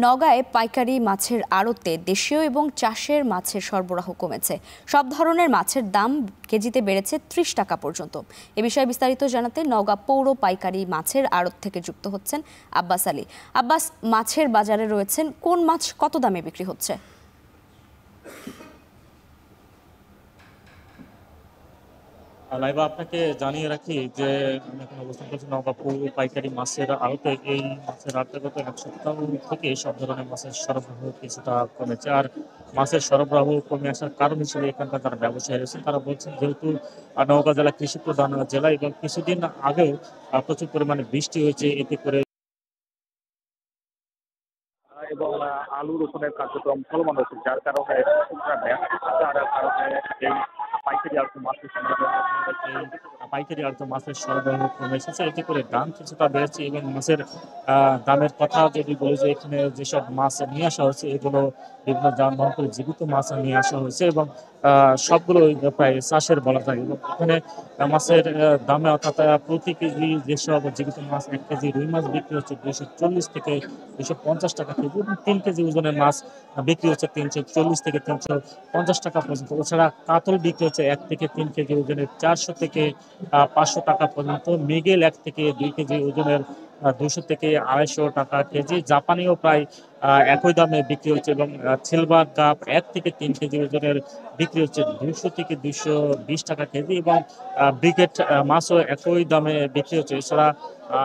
নওগাঁয় পাইকারি মাছের আড়তে দেশীয় এবং চাষের মাছের সরবরাহ কমেছে। সব ধরনের মাছের দাম কেজিতে বেড়েছে ৩০ টাকা পর্যন্ত। এ বিষয়ে বিস্তারিত জানাতে নওগাঁ পৌর পাইকারি মাছের আড়ত থেকে যুক্ত হচ্ছেন আব্বাস আলী। আব্বাস, মাছের বাজারে রয়েছেন, কোন মাছ কত দামে বিক্রি হচ্ছে? লাইবা আপনাকে জানিয়ে রাখি যে আমি এখন অবস্থান করছি নওগাঁ পৌর পাইকারি মাছের আড়তে। এই মাছের আড়তে গত এক সপ্তাহ থেকে সব ধরনের মাছের সরবরাহ কিছুটা কমেছে। আর মাছের সরবরাহ কমে আসার কারণ হিসেবে এখানকার যারা ব্যবসায়ী রয়েছেন তারা বলছেন, যেহেতু নওগাঁ জেলা কৃষি প্রধান জেলা এবং কিছুদিন আগেও প্রচুর পরিমাণে বৃষ্টি হয়েছে, এতে করে এবং আলু রোপণের কার্যক্রম চলমান হচ্ছে, যার কারণে ব্যস্ত থাকার কারণে এই পাইকারি আড়ত মাছের পাইকারি আড়ত মাছের সরবরাহ কমে এসেছে। এতে করে দাম কিছুটা বেড়েছে এবং মাছের দামের কথা যদি বলি, যে এখানে যেসব মাছ নিয়ে আসা হয়েছে এগুলো বিভিন্ন যানবাহন করে জীবিত মাছ নিয়ে আসা হয়েছে এবং সবগুলো প্রায় চাষের বলা যায়। এবং এখানে মাছের দামে অর্থাৎ প্রতি কেজি যেসব জীবিত মাছ, 1 কেজি রুই মাছ বিক্রি হচ্ছে 240 থেকে 250 টাকা কেজি, এবং 3 কেজি ওজনের মাছ বিক্রি হচ্ছে 340 থেকে 350 টাকা পর্যন্ত। এছাড়া কাতল বিক্রি হচ্ছে 1 থেকে 3 কেজি ওজনের 400 থেকে 500 টাকা পর্যন্ত। মৃগেল 1 থেকে 2 কেজি ওজনের 200 থেকে 250 টাকা কেজি। জাপানিও প্রায় একই দামে বিক্রি হচ্ছে এবং সিলভার কাপ 1 থেকে 3 কেজি ওজনের বিক্রি হচ্ছে 200 থেকে 220 টাকা কেজি, এবং ব্রিগেড মাছও একই দামে বিক্রি হচ্ছে। এছাড়া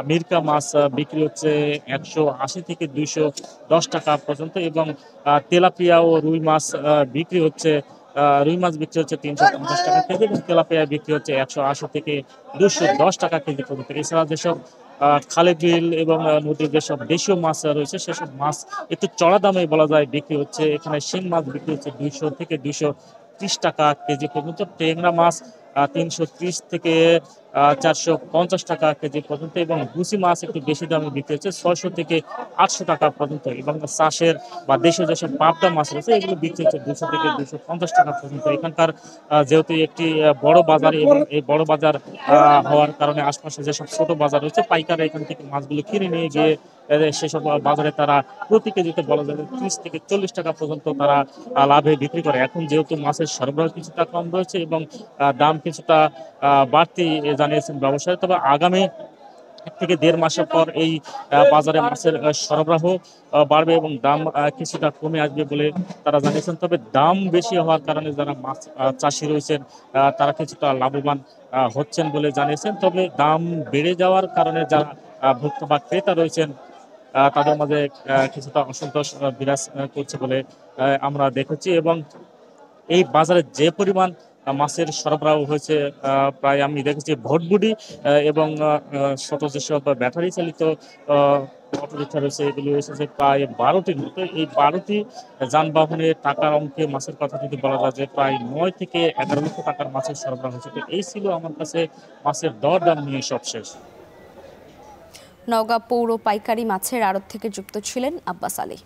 মিরকা মাছ বিক্রি হচ্ছে 180 থেকে 210 টাকা পর্যন্ত, এবং তেলাপিয়া ও রুই মাছ বিক্রি হচ্ছে রুই মাছ বিক্রি হচ্ছে 350 টাকা কেজি, এবং তেলাপিয়া বিক্রি হচ্ছে 180 থেকে 210 টাকা কেজি পর্যন্ত। এছাড়া যেসব খালে বিল এবং নদীর যেসব দেশীয় মাছ রয়েছে সেসব মাছ একটু চড়া দামে বলা যায় বিক্রি হচ্ছে। এখানে শিং মাছ বিক্রি হচ্ছে 200 থেকে 230 টাকা কেজি পর্যন্ত। ট্যাংরা মাছ 330 থেকে 450 টাকা কেজি পর্যন্ত, এবং গুছি মাছ একটু বেশি দামে বিক্রি হচ্ছে 600 থেকে 800 টাকা পর্যন্ত। এবং চাষের বা দেশীয় যেসব পাবদা মাছ রয়েছে এগুলো বিক্রি হচ্ছে 200 থেকে 250 টাকা পর্যন্ত। এখানকার যেহেতু একটি বড় বাজার, এবং এই বড় বাজার হওয়ার কারণে আশপাশে যেসব ছোট বাজার রয়েছে পাইকাররা এখান থেকে মাছগুলো কিনে নিয়ে গিয়ে সেসব বাজারে তারা প্রতি কেজিতে বলা যায় 30 থেকে 40 টাকা পর্যন্ত তারা লাভে বিক্রি করে। এখন যেহেতু মাছের সরবরাহ কিছুটা কম রয়েছে এবং দাম কিছুটা বাড়তি জানিয়েছেন ব্যবসায়ী, তবে আগামী 1 থেকে 1.5 মাসের পর এই বাজারে মাছের সরবরাহ বাড়বে এবং দাম কিছুটা কমে আসবে বলে তারা জানিয়েছেন। তবে দাম বেশি হওয়ার কারণে যারা মাছ চাষি রয়েছেন তারা কিছুটা লাভবান হচ্ছেন বলে জানিয়েছেন। তবে দাম বেড়ে যাওয়ার কারণে যারা ভোক্তা বা ক্রেতা রয়েছেন তাদের মাঝে কিছুটা অসন্তোষ বিরাজ করছে বলে আমরা দেখেছি। এবং এই বাজারে যে পরিমাণ মাছের সরবরাহ হয়েছে, প্রায় আমি দেখেছি ভটভুটি এবং ছোট যেসব ব্যাটারি চালিত অটোরিকশা রয়েছে এগুলো এসেছে প্রায় 12টির মতো। এই 12টি যানবাহনে টাকার অঙ্কে মাছের কথা যদি বলা যায় যে প্রায় 9 থেকে 11 লক্ষ টাকার মাছের সরবরাহ হয়েছে। তো এই ছিল আমার কাছে মাছের দরদাম নিয়ে সবশেষ। নওগাঁ পৌর পাইকারি মাছের আড়ত থেকে যুক্ত ছিলেন আব্বাস আলী।